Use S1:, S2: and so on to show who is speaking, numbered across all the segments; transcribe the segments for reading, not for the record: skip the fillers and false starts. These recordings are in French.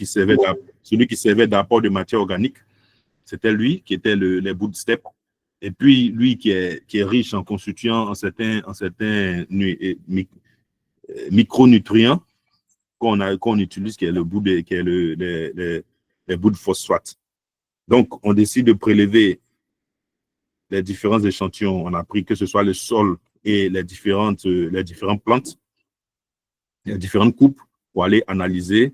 S1: celui qui servait d'apport de matière organique, c'était lui qui était les bootsteps. Et puis, lui qui est riche en constituants, en certains micronutriments qu'on utilise, qui est le bout les bouts de phosphate. Donc, on décide de prélever les différents échantillons. On a pris que ce soit le sol et les différentes plantes, les différentes coupes, pour aller analyser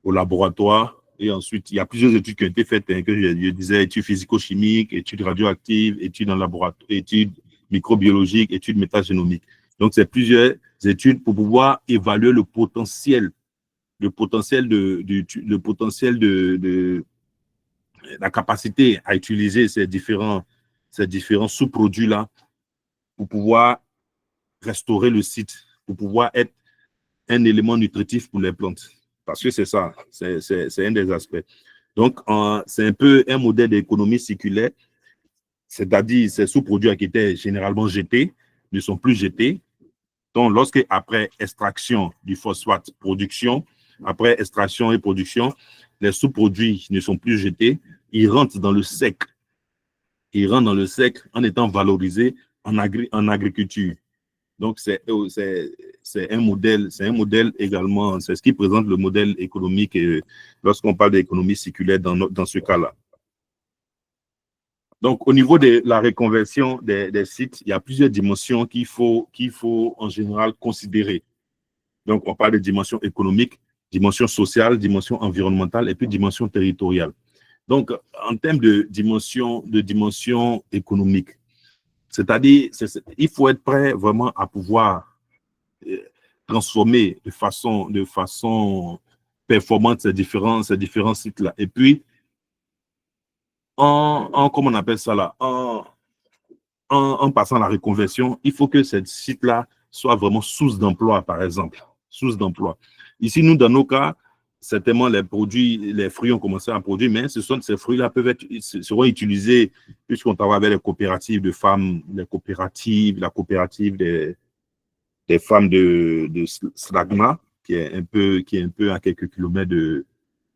S1: au laboratoire. Et ensuite, il y a plusieurs études qui ont été faites, que je disais, études physico-chimiques, études radioactives, études en laboratoire, études microbiologiques, études métagénomiques. Donc, c'est plusieurs études pour pouvoir évaluer le potentiel de la capacité à utiliser ces différents sous-produits-là pour pouvoir restaurer le site, pour pouvoir être un élément nutritif pour les plantes. Parce que c'est ça, c'est un des aspects. Donc, c'est un peu un modèle d'économie circulaire, c'est-à-dire ces sous-produits qui étaient généralement jetés ne sont plus jetés. Donc, lorsque après extraction du phosphate, après extraction et production, les sous-produits ne sont plus jetés, ils rentrent dans le sec. Ils rentrent dans le sec en étant valorisés en agriculture. Donc, c'est un modèle également, c'est ce qui présente le modèle économique lorsqu'on parle d'économie circulaire dans ce cas-là. Donc, au niveau de la reconversion des sites, il y a plusieurs dimensions qu'il faut en général considérer. Donc, on parle de dimension économique, dimension sociale, dimension environnementale et puis dimension territoriale. Donc, en termes de dimension économique, c'est-à-dire, il faut être prêt vraiment à pouvoir transformer de façon performante ces différents sites-là. Et puis, comment on appelle ça là, en passant la reconversion, il faut que ces sites-là soient vraiment source d'emploi, par exemple. Source d'emploi. Ici, nous, dans nos cas, certainement, les fruits ont commencé à produire, mais ces fruits-là seront utilisés, puisqu'on travaille avec les coopératives de femmes, la coopérative des femmes de Slagma, qui est un peu à quelques kilomètres de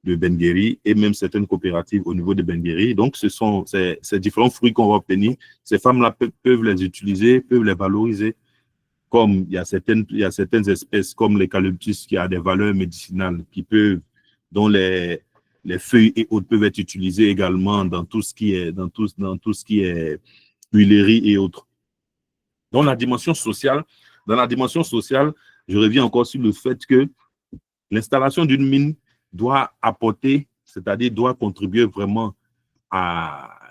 S1: Benguéri, et même certaines coopératives au niveau de Benguéri. Donc, ce sont ces différents fruits qu'on va obtenir. Ces femmes-là peuvent les utiliser, peuvent les valoriser. Comme il y a certaines espèces comme l'eucalyptus qui a des valeurs médicinales dont les feuilles et autres peuvent être utilisées également dans tout ce qui est huilerie et autres. Dans la dimension sociale, je reviens encore sur le fait que l'installation d'une mine doit apporter, c'est-à-dire doit contribuer vraiment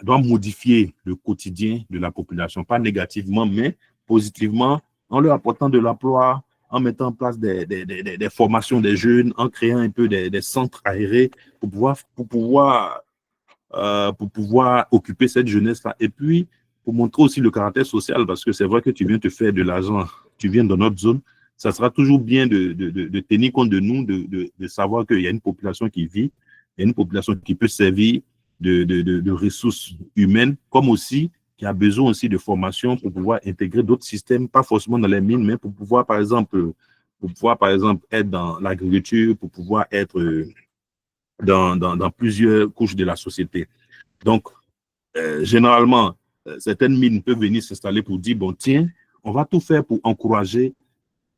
S1: doit modifier le quotidien de la population, pas négativement, mais positivement, en leur apportant de l'emploi, en mettant en place des formations des jeunes, en créant un peu des centres aérés pour pouvoir occuper cette jeunesse-là. Et puis, pour montrer aussi le caractère social, parce que c'est vrai que tu viens te faire de l'argent, tu viens dans notre zone, ça sera toujours bien de tenir compte de nous, de savoir qu'il y a une population qui vit, il y a une population qui peut servir de ressources humaines, comme aussi qui a besoin aussi de formation pour pouvoir intégrer d'autres systèmes, pas forcément dans les mines, mais pour pouvoir, par exemple, être dans l'agriculture, pour pouvoir être dans plusieurs couches de la société. Donc, généralement, certaines mines peuvent venir s'installer pour dire, bon, tiens, on va tout faire pour encourager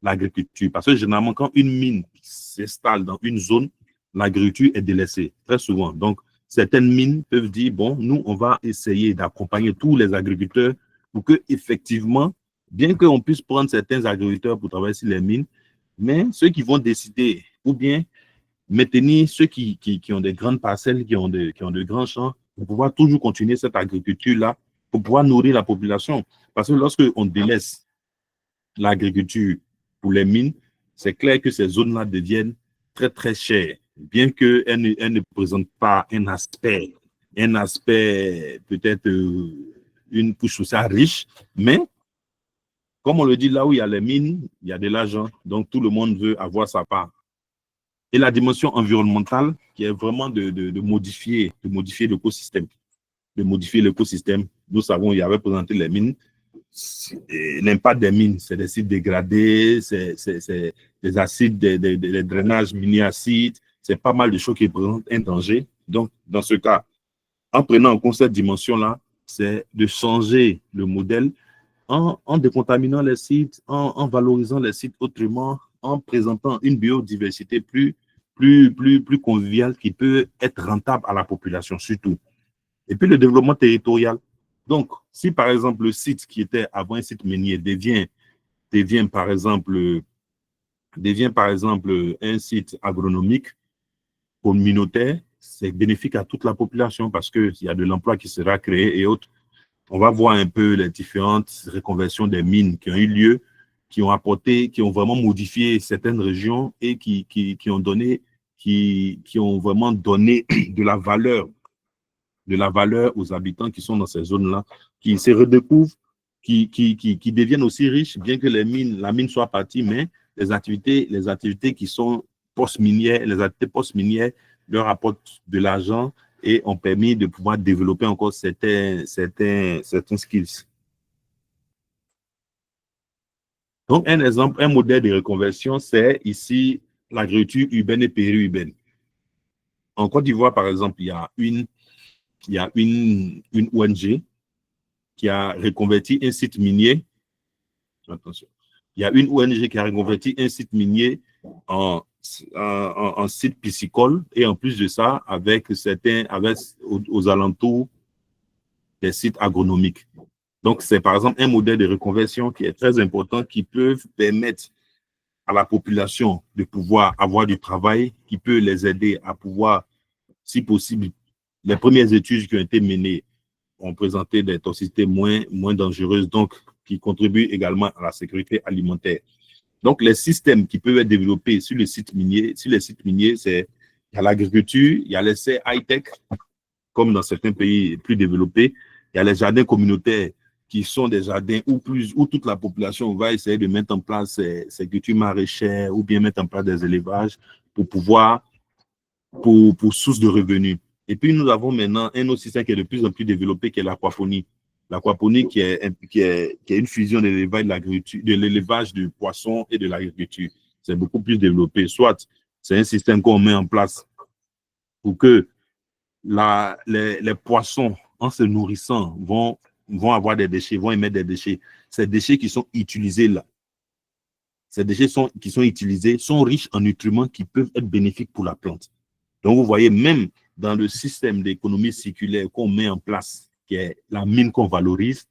S1: l'agriculture. Parce que généralement, quand une mine s'installe dans une zone, l'agriculture est délaissée, très souvent. Donc, certaines mines peuvent dire, bon, nous, on va essayer d'accompagner tous les agriculteurs pour que, effectivement, bien qu'on puisse prendre certains agriculteurs pour travailler sur les mines, mais ceux qui vont décider, ou bien maintenir ceux qui ont des grandes parcelles, qui ont de grands champs, pour pouvoir toujours continuer cette agriculture-là, pour pouvoir nourrir la population. Parce que lorsqu'on délaisse l'agriculture pour les mines, c'est clair que ces zones-là deviennent très, très chères, bien qu'elles ne présentent pas un aspect peut-être une couche sociale riche, mais comme on le dit, là où il y a les mines, il y a de l'argent, donc tout le monde veut avoir sa part. Et la dimension environnementale, qui est vraiment de modifier l'écosystème. De modifier l'écosystème. Nous savons, il y avait présenté les mines. L'impact des mines, c'est des sites dégradés, c'est des acides, des drainages mini-acides, c'est pas mal de choses qui présentent un danger. Donc, dans ce cas, en prenant en compte cette dimension-là, c'est de changer le modèle en décontaminant les sites, en valorisant les sites autrement, en présentant une biodiversité plus conviviale qui peut être rentable à la population surtout. Et puis le développement territorial. Donc, si par exemple le site qui était avant un site minier devient par exemple un site agronomique communautaire, c'est bénéfique à toute la population parce qu'il y a de l'emploi qui sera créé et autres. On va voir un peu les différentes reconversions des mines qui ont eu lieu, qui ont vraiment modifié certaines régions et qui ont vraiment donné de la valeur aux habitants qui sont dans ces zones-là, qui se redécouvrent, qui deviennent aussi riches, bien que la mine soit partie, mais les activités qui sont post-minières, les activités post-minières leur apportent de l'argent et ont permis de pouvoir développer encore certains skills. Donc, un exemple, un modèle de reconversion, c'est ici l'agriculture urbaine et périurbaine. En Côte d'Ivoire, par exemple, il y a une ONG qui a reconverti un site minier. Attention. Il y a une ONG qui a reconverti un site minier en site piscicole et en plus de ça, avec aux alentours des sites agronomiques. Donc, c'est par exemple un modèle de reconversion qui est très important, qui peut permettre à la population de pouvoir avoir du travail, qui peut les aider à pouvoir, si possible, les premières études qui ont été menées ont présenté des toxicités moins dangereuses, donc qui contribuent également à la sécurité alimentaire. Donc, les systèmes qui peuvent être développés sur les sites miniers, il y a l'agriculture, il y a l'essai high-tech, comme dans certains pays plus développés, il y a les jardins communautaires qui sont des jardins où toute la population va essayer de mettre en place ces cultures maraîchères ou bien mettre en place des élevages pour pouvoir, pour source de revenus. Et puis, nous avons maintenant un autre système qui est de plus en plus développé, qui est l'aquaponie. L'aquaponie qui est une fusion de l'élevage du poisson et de l'agriculture. C'est beaucoup plus développé. Soit c'est un système qu'on met en place pour que les poissons, en se nourrissant, vont avoir des déchets, vont émettre des déchets. Ces déchets qui sont utilisés là, qui sont utilisés sont riches en nutriments qui peuvent être bénéfiques pour la plante. Donc, vous voyez, même dans le système d'économie circulaire qu'on met en place, qui est la mine qu'on valorise,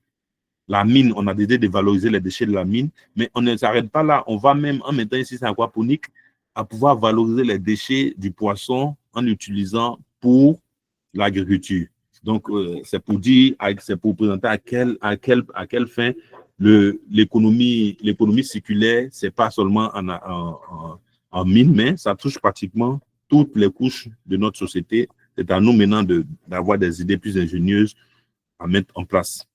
S1: la mine, on a décidé de valoriser les déchets de la mine, mais on ne s'arrête pas là. On va même, en mettant un système aquaponique, à pouvoir valoriser les déchets du poisson en utilisant pour l'agriculture. Donc, c'est pour présenter à quelle fin l'économie circulaire, c'est pas seulement en mine, mais ça touche pratiquement toutes les couches de notre société. C'est à nous maintenant d'avoir des idées plus ingénieuses à mettre en place.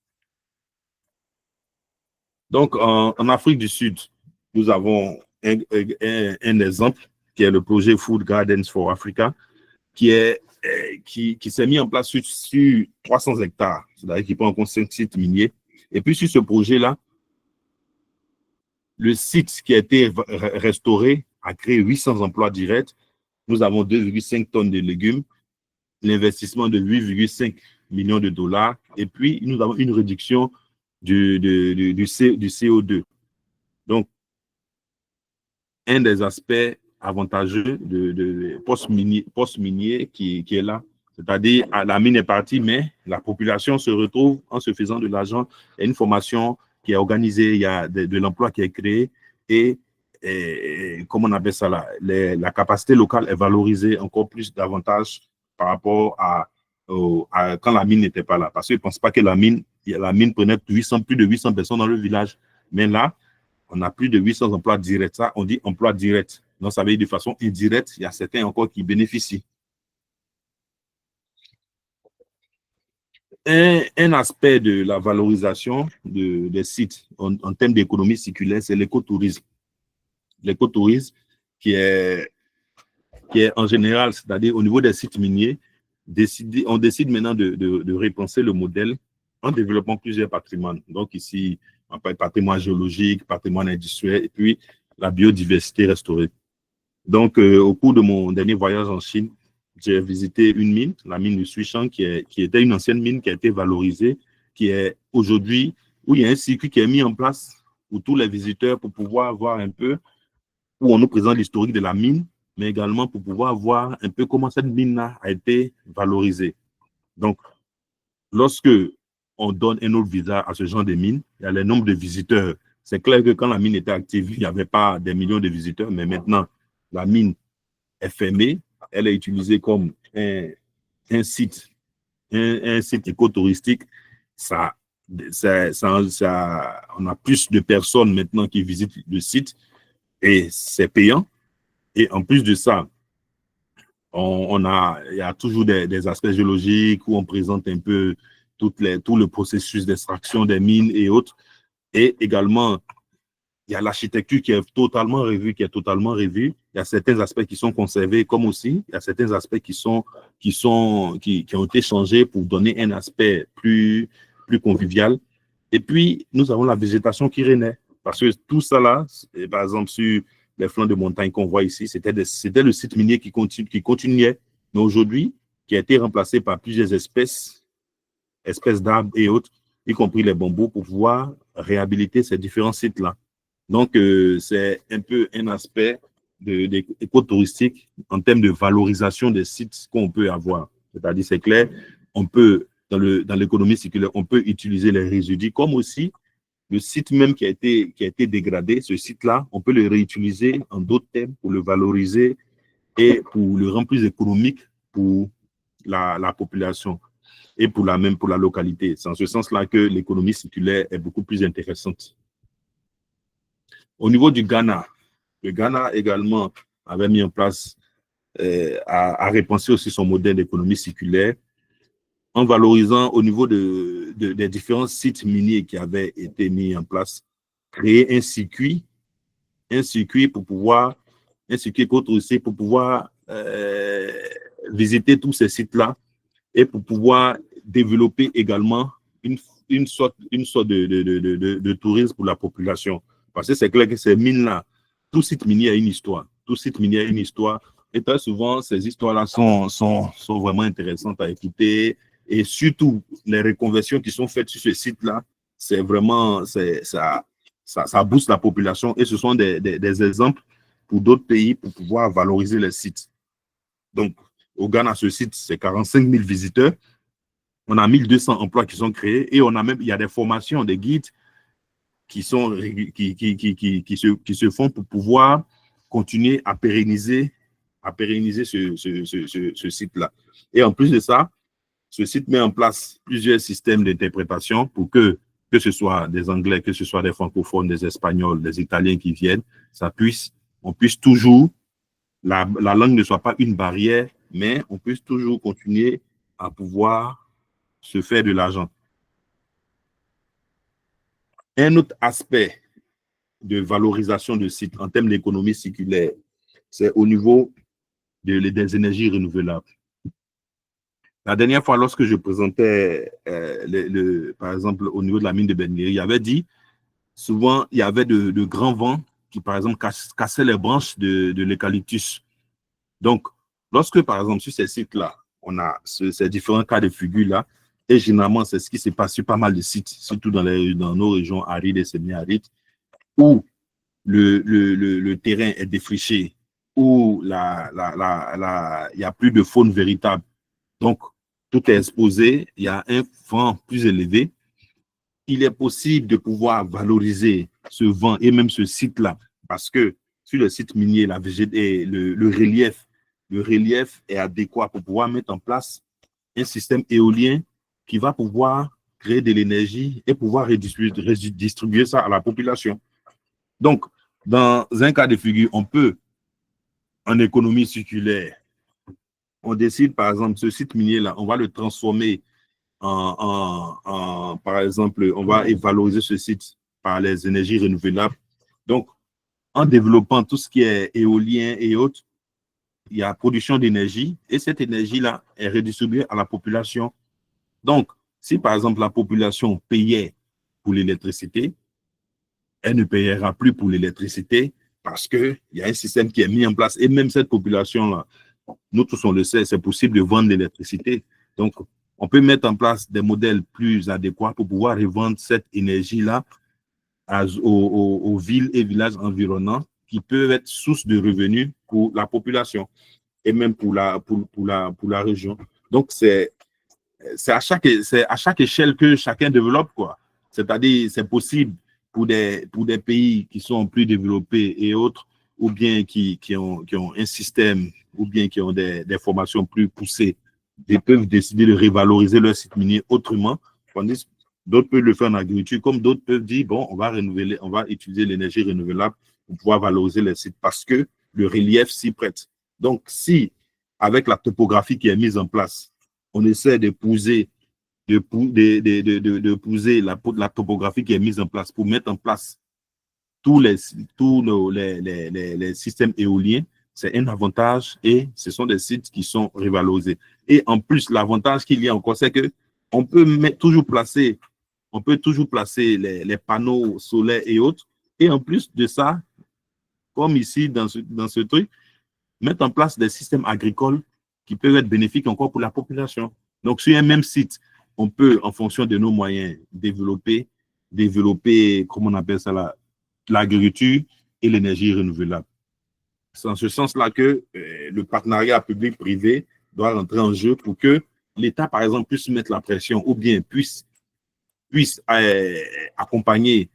S1: Donc, en Afrique du Sud, nous avons un exemple qui est le projet Food Gardens for Africa, qui s'est mis en place sur 300 hectares, c'est-à-dire qui prend en compte 5 sites miniers. Et puis, sur ce projet-là, le site qui a été restauré a créé 800 emplois directs. Nous avons 2,5 tonnes de légumes, l'investissement de 8,5 millions de dollars. Et puis, nous avons une réduction du CO2. Donc, un des aspects avantageux de post-minier qui est là. C'est-à-dire, la mine est partie, mais la population se retrouve en se faisant de l'argent. Il y a une formation qui est organisée, il y a de l'emploi qui est créé et comment on appelle ça là, la capacité locale est valorisée encore plus davantage par rapport à quand la mine n'était pas là. Parce qu'ils ne pensent pas que la mine prenait plus de 800 personnes dans le village. Mais là, on a plus de 800 emplois directs. Ça, on dit emploi direct. Donc, ça veut dire de façon indirecte, il y a certains encore qui bénéficient. Un aspect de la valorisation des sites en termes d'économie circulaire, c'est l'écotourisme. L'écotourisme qui est en général, c'est-à-dire au niveau des sites miniers, on décide maintenant de repenser le modèle en développant plusieurs patrimoines. Donc ici, on parle patrimoine géologique, patrimoine industriel et puis la biodiversité restaurée. Donc, au cours de mon dernier voyage en Chine, j'ai visité une mine, la mine de Suishan, qui était une ancienne mine qui a été valorisée, qui est aujourd'hui, où il y a un circuit qui est mis en place pour tous les visiteurs pour pouvoir voir un peu, où on nous présente l'historique de la mine, mais également pour pouvoir voir un peu comment cette mine-là a été valorisée. Donc, lorsque on donne un autre visa à ce genre de mine, il y a le nombre de visiteurs. C'est clair que quand la mine était active, il n'y avait pas des millions de visiteurs, mais maintenant, la mine est fermée, elle est utilisée comme un site, un site écotouristique. On a plus de personnes maintenant qui visitent le site et c'est payant. Et en plus de ça, il y a toujours des aspects géologiques où on présente un peu tout le processus d'extraction des mines et autres. Et également, il y a l'architecture qui est totalement revue, Il y a certains aspects qui sont conservés, comme aussi, il y a certains aspects qui ont été changés pour donner un aspect plus convivial. Et puis, nous avons la végétation qui renaît. Parce que tout ça là, par exemple, sur les flancs de montagne qu'on voit ici, c'était le site minier qui continuait. Mais aujourd'hui, qui a été remplacé par plusieurs espèces d'arbres et autres, y compris les bambous, pour pouvoir réhabiliter ces différents sites-là. Donc, c'est un peu un aspect écotouristique en termes de valorisation des sites qu'on peut avoir. C'est-à-dire, c'est clair, on peut, dans l'économie circulaire, on peut utiliser les résidus, comme aussi le site même qui a été dégradé, ce site-là, on peut le réutiliser en d'autres thèmes pour le valoriser et pour le rendre plus économique pour la population et pour la localité. C'est en ce sens-là que l'économie circulaire est beaucoup plus intéressante. Au niveau du Ghana, le Ghana également avait mis en place, a repensé aussi son modèle d'économie circulaire en valorisant au niveau des différents sites miniers qui avaient été mis en place, créer un circuit pour pouvoir, un circuit aussi pour pouvoir visiter tous ces sites-là et pour pouvoir développer également une sorte de tourisme pour la population. Parce que c'est clair que ces mines-là, tout site minier a une histoire. Tout site minier a une histoire. Et très souvent, ces histoires-là sont vraiment intéressantes à écouter. Et surtout, les reconversions qui sont faites sur ce site-là, c'est vraiment, ça booste la population. Et ce sont des exemples pour d'autres pays pour pouvoir valoriser les sites. Donc, au Ghana, ce site, c'est 45 000 visiteurs. On a 1200 emplois qui sont créés et il y a des formations, des guides qui se font pour pouvoir continuer à pérenniser ce site-là. Et en plus de ça, ce site met en place plusieurs systèmes d'interprétation pour que ce soit des Anglais, que ce soit des francophones, des Espagnols, des Italiens qui viennent, on puisse toujours, la langue ne soit pas une barrière, mais on puisse toujours continuer à pouvoir se faire de l'argent. Un autre aspect de valorisation de sites en termes d'économie circulaire, c'est au niveau des énergies renouvelables. La dernière fois, lorsque je présentais, par exemple, au niveau de la mine de Benguiri, il avait dit, souvent, il y avait de grands vents qui, par exemple, cassaient les branches de l'eucalyptus. Donc, lorsque, par exemple, sur ces sites-là, on a ces différents cas de figure-là, et généralement, c'est ce qui se passe sur pas mal de sites, surtout dans nos régions arides et semi-arides, où le terrain est défriché, où il n'y a plus de faune véritable. Donc, tout est exposé, il y a un vent plus élevé. Il est possible de pouvoir valoriser ce vent et même ce site-là, parce que sur le site minier, le relief est adéquat pour pouvoir mettre en place un système éolien qui va pouvoir créer de l'énergie et pouvoir redistribuer ça à la population. Donc, dans un cas de figure, on peut, en économie circulaire, on décide, par exemple, ce site minier-là, on va le transformer par exemple, on va valoriser ce site par les énergies renouvelables. Donc, en développant tout ce qui est éolien et autres, il y a production d'énergie et cette énergie-là est redistribuée à la population. Donc, si par exemple la population payait pour l'électricité, elle ne payera plus pour l'électricité parce qu'il y a un système qui est mis en place. Et même cette population-là, nous tous on le sait, c'est possible de vendre l'électricité. Donc, on peut mettre en place des modèles plus adéquats pour pouvoir revendre cette énergie-là aux villes et villages environnants qui peuvent être source de revenus pour la population et même pour la région. Donc, c'est à chaque échelle que chacun développe, quoi. C'est-à-dire, c'est possible pour des pays qui sont plus développés et autres, ou bien qui ont un système, ou bien qui ont des formations plus poussées, ils peuvent décider de revaloriser leur site minier autrement, tandis que d'autres peuvent le faire en agriculture, comme d'autres peuvent dire, bon, on va utiliser l'énergie renouvelable pour pouvoir valoriser les sites parce que le relief s'y prête. Donc, si, avec la topographie qui est mise en place, on essaie d'épouser la topographie qui est mise en place pour mettre en place tous les systèmes éoliens, c'est un avantage et ce sont des sites qui sont revalorisés. Et en plus, l'avantage qu'il y a encore, c'est qu'on peut toujours placer les panneaux solaires et autres. Et en plus de ça, comme ici dans ce truc, mettre en place des systèmes agricoles qui peuvent être bénéfiques encore pour la population. Donc, sur un même site, on peut, en fonction de nos moyens, développer, comment on appelle ça, l'agriculture et l'énergie renouvelable. C'est en ce sens-là que le partenariat public-privé doit rentrer en jeu pour que l'État, par exemple, puisse mettre la pression ou bien puisse accompagner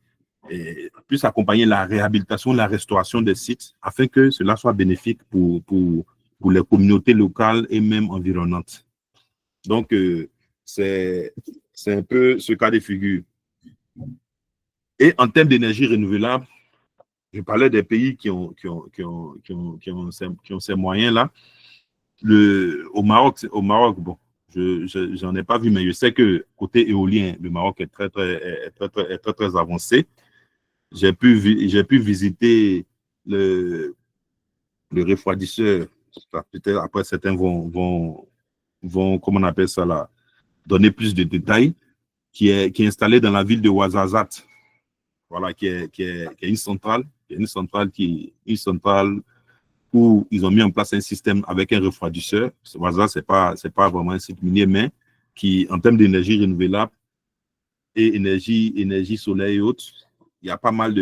S1: la réhabilitation, la restauration des sites afin que cela soit bénéfique pour les communautés locales et même environnantes. Donc, c'est un peu ce cas de figure. Et en termes d'énergie renouvelable, je parlais des pays qui ont ces moyens-là. Au Maroc, bon, je n'en ai pas vu, mais je sais que côté éolien, le Maroc est très avancé. J'ai pu visiter le refroidisseur. Peut-être après, certains vont, comment on appelle ça là, donner plus de détails, qui est installé dans la ville de Ouarzazate. Voilà, qui est une centrale, où ils ont mis en place un système avec un refroidisseur. Ouarzazate, c'est pas vraiment un site minier, mais qui, en termes d'énergie renouvelable et énergie solaire et autres, il y a pas mal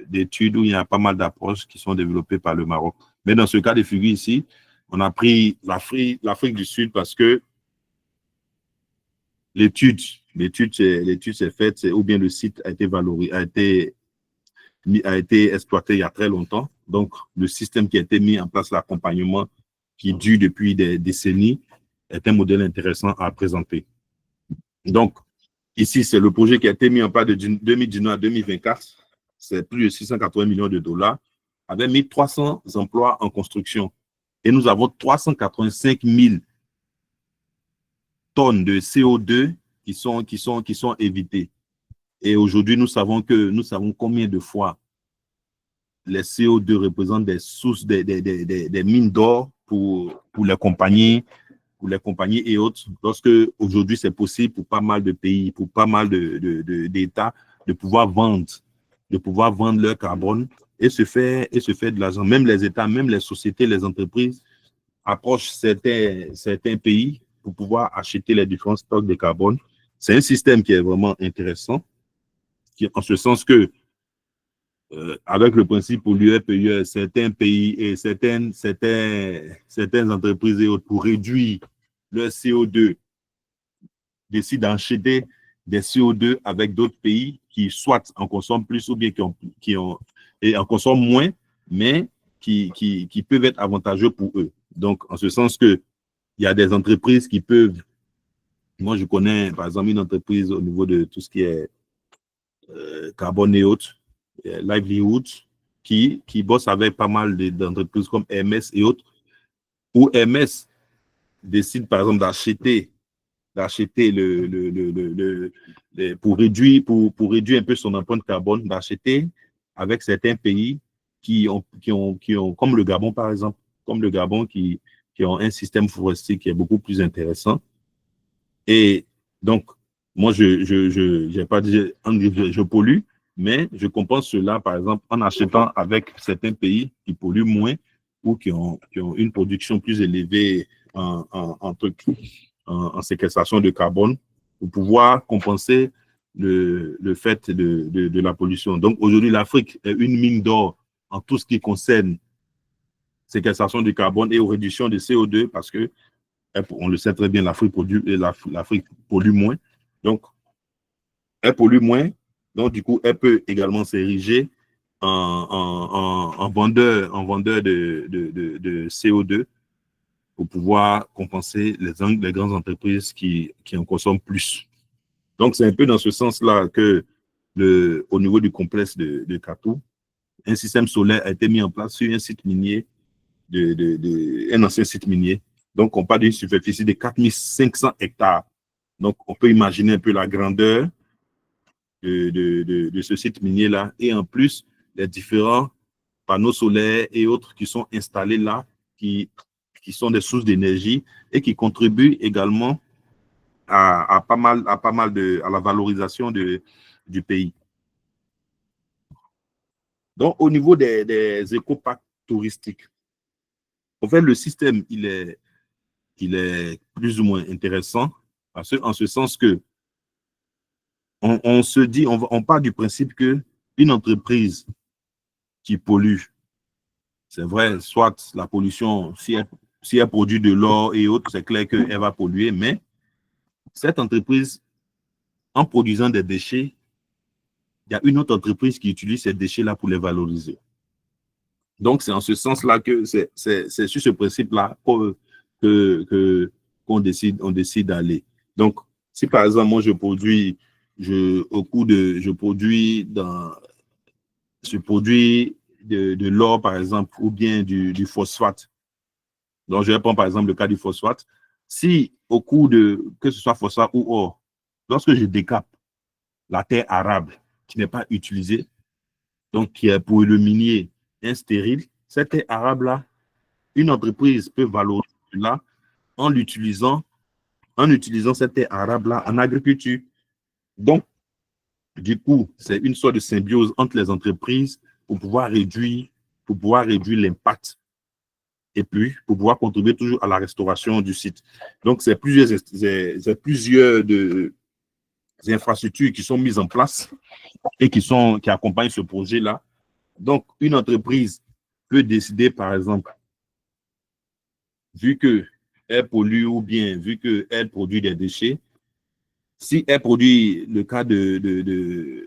S1: d'études où il y a pas mal d'approches qui sont développées par le Maroc. Mais dans ce cas de figure ici, on a pris l'Afrique du Sud parce que l'étude s'est faite, ou bien le site a été valorisé, a été exploité il y a très longtemps. Donc, le système qui a été mis en place, l'accompagnement qui dure depuis des décennies, est un modèle intéressant à présenter. Donc, ici, c'est le projet qui a été mis en place de 2019 à 2024. C'est plus de 680 millions de dollars, avec 1300 emplois en construction. Et nous avons 385 000 tonnes de CO2 qui sont évitées. Et aujourd'hui, nous savons combien de fois les CO2 représentent des sources, des mines d'or pour les compagnies et autres. Lorsque aujourd'hui, c'est possible pour pas mal de pays, pour pas mal d'États de pouvoir vendre leur carbone et se faire de l'argent. Même les États, même les sociétés, les entreprises approchent certains pays pour pouvoir acheter les différents stocks de carbone. C'est un système qui est vraiment intéressant, en ce sens que avec le principe pollueur-payeur, certains pays et certaines entreprises et autres, pour réduire leur CO2, décident d'acheter des CO2 avec d'autres pays qui soit en consomment plus ou bien qui en consomment moins, mais qui peuvent être avantageux pour eux. Donc, en ce sens que il y a des entreprises qui peuvent. Moi, je connais, par exemple, une entreprise au niveau de tout ce qui est carbone et autres, livelihood, qui bosse avec pas mal d'entreprises comme MS et autres, où MS décide, par exemple, d'acheter pour réduire un peu son empreinte carbone, d'acheter avec certains pays qui ont, comme le Gabon, par exemple, qui ont un système forestier qui est beaucoup plus intéressant. Et donc, moi, je n'ai pas dit, je pollue, Mais je compense cela, par exemple, en achetant avec certains pays qui polluent moins ou qui ont une production plus élevée en séquestration de carbone pour pouvoir compenser le fait de la pollution. Donc aujourd'hui, l'Afrique est une mine d'or en tout ce qui concerne séquestration du carbone et aux réductions de CO2 parce que, on le sait très bien, l'Afrique pollue moins. Donc, elle pollue moins. Donc, du coup, elle peut également s'ériger en vendeur de CO2 pour pouvoir compenser les grandes entreprises qui en consomment plus. Donc, c'est un peu dans ce sens-là que, au niveau du complexe de Katou, un système solaire a été mis en place sur un site minier, un ancien site minier. Donc, on parle d'une superficie de 4500 hectares. Donc, on peut imaginer un peu la grandeur de ce site minier-là. Et en plus, les différents panneaux solaires et autres qui sont installés là, qui sont des sources d'énergie et qui contribuent également à la valorisation du pays. Donc, au niveau des éco-parcs touristiques, en fait, le système, il est plus ou moins intéressant en ce sens que on se dit, on part du principe qu'une entreprise qui pollue, c'est vrai, soit la pollution, si elle produit de l'or et autres, c'est clair qu'elle va polluer, mais cette entreprise, en produisant des déchets, il y a une autre entreprise qui utilise ces déchets-là pour les valoriser. Donc, c'est en ce sens-là que c'est sur ce principe-là qu'on décide d'aller. Donc, si par exemple, moi, je produis de l'or, par exemple, ou bien du phosphate. Donc, je vais prendre par exemple le cas du phosphate. Si au cours que ce soit phosphate ou or, lorsque je décape la terre arable qui n'est pas utilisée, donc qui est pour le minier instérile, cette terre arabe-là, une entreprise peut valoriser cela en utilisant cette terre arabe-là en agriculture. Donc, du coup, c'est une sorte de symbiose entre les entreprises pour pouvoir réduire l'impact et puis pour pouvoir contribuer toujours à la restauration du site. Donc, c'est plusieurs infrastructures qui sont mises en place et qui accompagnent ce projet-là. Donc, une entreprise peut décider, par exemple, vu qu'elle pollue ou bien vu qu'elle produit des déchets, si elle produit, le cas de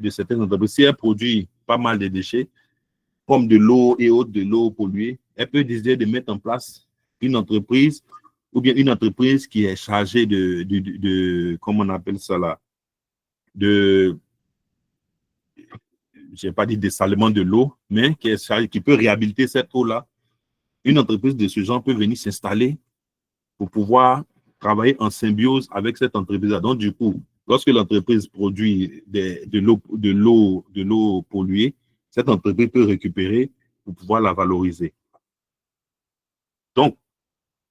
S1: certaines entreprises, si elle produit pas mal de déchets, comme de l'eau et autres, de l'eau polluée, elle peut décider de mettre en place une entreprise ou bien une entreprise qui est chargée comment on appelle ça là, je n'ai pas dit dessalement de l'eau, mais qui peut réhabiliter cette eau-là. Une entreprise de ce genre peut venir s'installer pour pouvoir travailler en symbiose avec cette entreprise-là. Donc, du coup, lorsque l'entreprise produit de l'eau polluée, cette entreprise peut récupérer pour pouvoir la valoriser. Donc,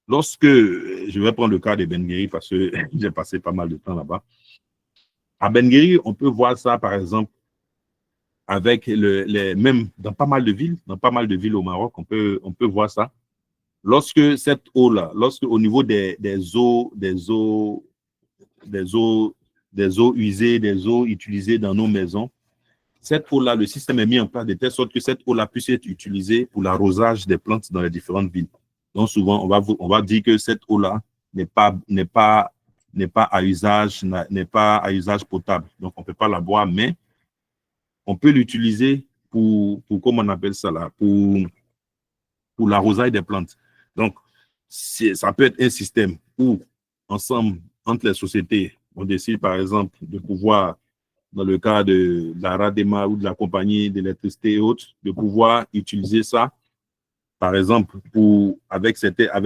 S1: je vais prendre le cas de Ben-Guéri parce que j'ai passé pas mal de temps là-bas. À Ben-Guéri, on peut voir ça, par exemple, avec même dans pas mal de villes au Maroc, on peut voir ça. Lorsque cette eau-là, au niveau des eaux usées, des eaux utilisées dans nos maisons, cette eau-là, le système est mis en place de telle sorte que cette eau-là puisse être utilisée pour l'arrosage des plantes dans les différentes villes. Donc souvent, on va dire que cette eau-là n'est pas à usage potable. Donc on ne peut pas la boire, mais on peut l'utiliser pour comment on appelle ça là, pour l'arrosage des plantes. Donc, ça peut être un système où, ensemble, entre les sociétés, on décide, par exemple, de pouvoir, dans le cas de la RADEMA ou de la compagnie d'électricité et autres, de pouvoir utiliser ça, par exemple, avec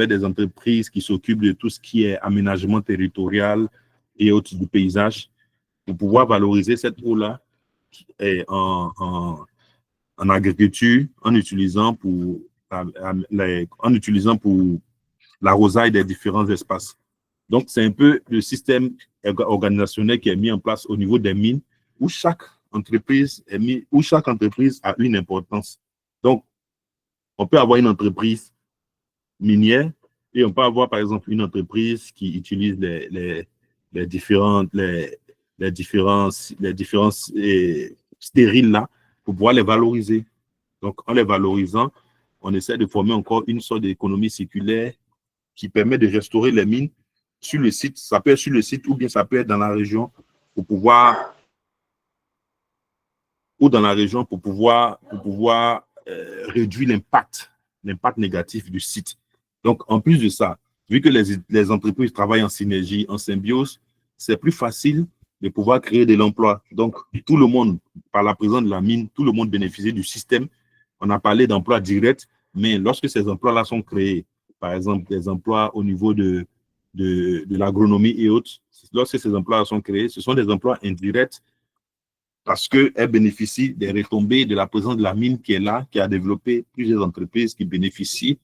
S1: des entreprises qui s'occupent de tout ce qui est aménagement territorial et autres du paysage, pour pouvoir valoriser cette eau-là en agriculture, en utilisant pour l'arrosage des différents espaces. Donc, c'est un peu le système organisationnel qui est mis en place au niveau des mines, où chaque entreprise est mise, où chaque entreprise a une importance. Donc, on peut avoir une entreprise minière et on peut avoir, par exemple, une entreprise qui utilise les différentes stériles là pour pouvoir les valoriser. Donc, en les valorisant, on essaie de former encore une sorte d'économie circulaire qui permet de restaurer les mines sur le site. Ça peut être sur le site ou bien ça peut être dans la région pour pouvoir réduire l'impact négatif du site. Donc, en plus de ça, vu que les entreprises travaillent en synergie, en symbiose, c'est plus facile de pouvoir créer de l'emploi. Donc, tout le monde, par la présence de la mine, tout le monde bénéficie du système. On a parlé d'emplois directs, mais lorsque ces emplois-là sont créés, par exemple, des emplois au niveau de l'agronomie et autres, lorsque ces emplois sont créés, ce sont des emplois indirects parce qu'elle bénéficie des retombées de la présence de la mine qui est là, qui a développé plusieurs entreprises qui bénéficient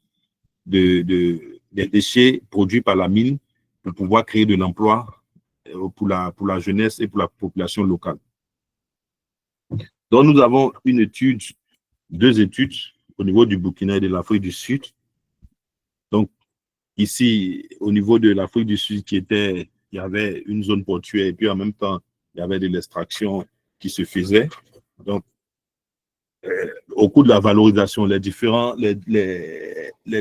S1: des déchets produits par la mine pour pouvoir créer de l'emploi pour la jeunesse et pour la population locale. Donc, nous avons deux études au niveau du Burkina et de l'Afrique du Sud. Donc, ici, au niveau de l'Afrique du Sud, il y avait une zone portuaire et puis en même temps, il y avait de l'extraction qui se faisait. Donc, au cours de la valorisation, les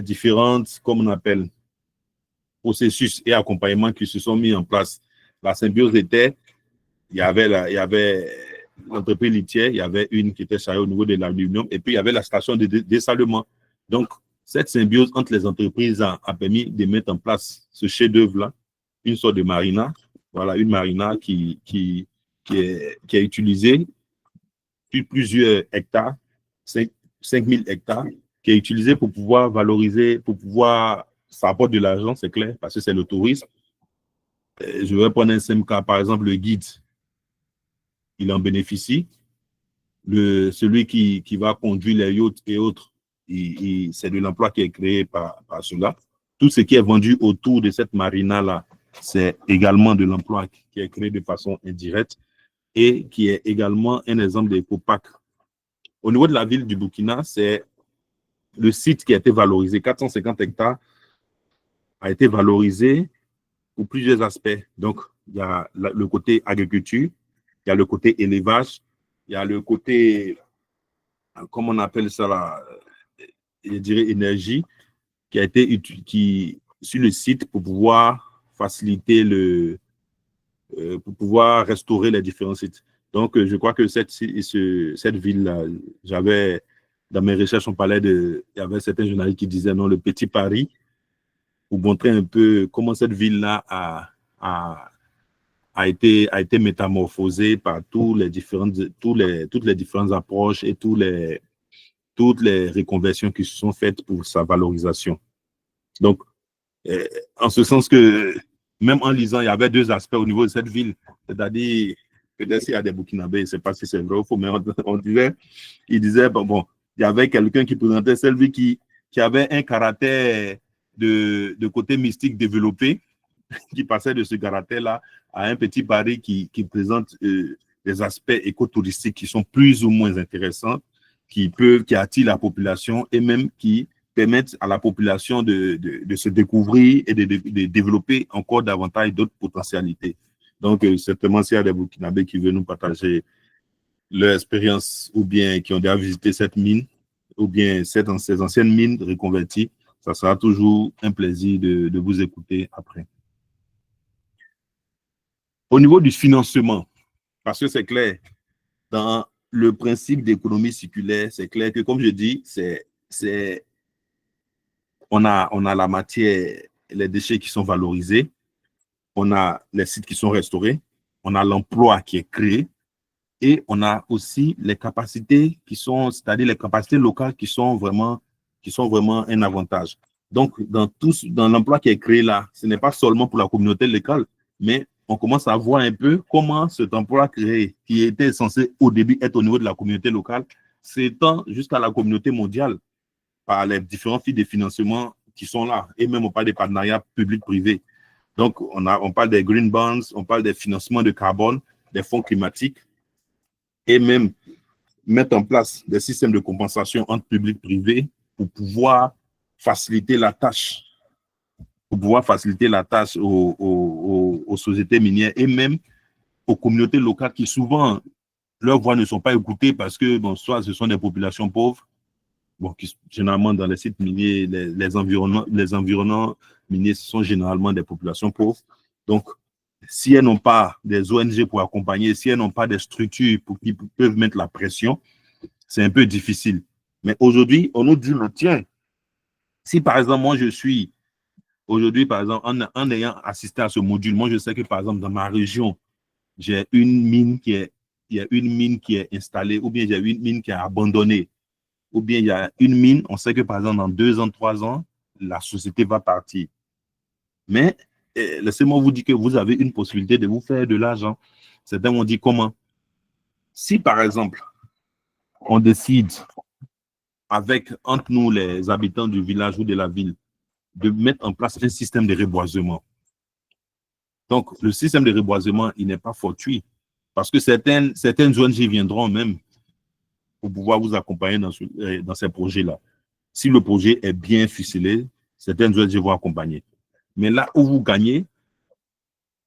S1: différentes, comme on appelle, processus et accompagnements qui se sont mis en place. La symbiose était, il y avait l'entreprise litière, il y avait une qui était chargée au niveau de l'aluminium, et puis il y avait la station de dessalement. Donc, cette symbiose entre les entreprises a permis de mettre en place ce chef-d'œuvre-là, une sorte de marina. Voilà, une marina qui est utilisée sur plusieurs hectares, 5000 hectares, qui est utilisée pour pouvoir valoriser, ça apporte de l'argent, c'est clair, parce que c'est le tourisme. Je vais prendre un simple cas, par exemple, le guide, il en bénéficie. Celui qui va conduire les yachts et autres, c'est de l'emploi qui est créé par cela. Tout ce qui est vendu autour de cette marina-là, c'est également de l'emploi qui est créé de façon indirecte et qui est également un exemple d'éco-pack. Au niveau de la ville du Burkina, c'est le site qui a été valorisé, 450 hectares, a été valorisé pour plusieurs aspects. Donc, il y a le côté agriculture, il y a le côté élevage, il y a le côté, comment on appelle ça là, je dirais énergie, qui a été sur le site pour pouvoir faciliter pour pouvoir restaurer les différents sites. Donc, je crois que cette ville-là, dans mes recherches, il y avait certains journalistes qui disaient non, le petit Paris, pour montrer un peu comment cette ville-là a été métamorphosée par toutes les différentes approches et toutes les reconversions qui se sont faites pour sa valorisation. Donc, en ce sens que, même en lisant, il y avait deux aspects au niveau de cette ville. C'est-à-dire, peut-être s'il y a des Burkinabés, je ne sais pas si c'est vrai ou faux, mais il disait, bon, il y avait quelqu'un qui présentait cette ville qui avait un caractère de côté mystique développé, qui passait de ce caractère-là à un petit Paris qui présente des aspects écotouristiques qui sont plus ou moins intéressants, qui attirent la population et même qui permettent à la population de se découvrir et de développer encore davantage d'autres potentialités. Donc, certainement, s'il y a des Burkinabés qui veulent nous partager leur expérience ou bien qui ont déjà visité cette mine ou bien ces anciennes mines reconverties, ça sera toujours un plaisir de vous écouter après. Au niveau du financement, parce que c'est clair, dans le principe d'économie circulaire, c'est clair que, comme je dis, on a la matière, les déchets qui sont valorisés, on a les sites qui sont restaurés, on a l'emploi qui est créé et on a aussi les capacités c'est-à-dire les capacités locales qui sont vraiment un avantage. Donc, dans l'emploi qui est créé là, ce n'est pas seulement pour la communauté locale, mais on commence à voir un peu comment cet emploi créé, qui était censé au début être au niveau de la communauté locale, s'étend jusqu'à la communauté mondiale par les différents flux de financement qui sont là, et même on parle des partenariats publics-privés. Donc, on parle des green bonds, on parle des financements de carbone, des fonds climatiques. et même mettre en place des systèmes de compensation entre public et privé pour pouvoir faciliter la tâche, aux sociétés minières et même aux communautés locales qui souvent, leurs voix ne sont pas écoutées parce que, bon, soit ce sont des populations pauvres, bon, qui, généralement dans les sites miniers, les environnements miniers sont généralement des populations pauvres. Donc, si elles n'ont pas des ONG pour accompagner, si elles n'ont pas des structures qui peuvent mettre la pression, c'est un peu difficile. Mais aujourd'hui, on nous dit, tiens, si par exemple, moi je suis, aujourd'hui, par exemple, en ayant assisté à ce module, moi je sais que par exemple, dans ma région, j'ai une mine il y a une mine qui est installée, ou bien il y a une mine qui est abandonnée, ou bien il y a une mine, on sait que par exemple, dans 2 ans, 3 ans, la société va partir. Mais laissez-moi vous dire que vous avez une possibilité de vous faire de l'argent. Certains m'ont dit comment? Si par exemple, on décide entre nous, les habitants du village ou de la ville, de mettre en place un système de reboisement. Donc, le système de reboisement, il n'est pas fortuit parce que certaines ONG viendront même pour pouvoir vous accompagner dans ces projets-là. Si le projet est bien ficelé, certaines ONG vont accompagner. Mais là où vous gagnez,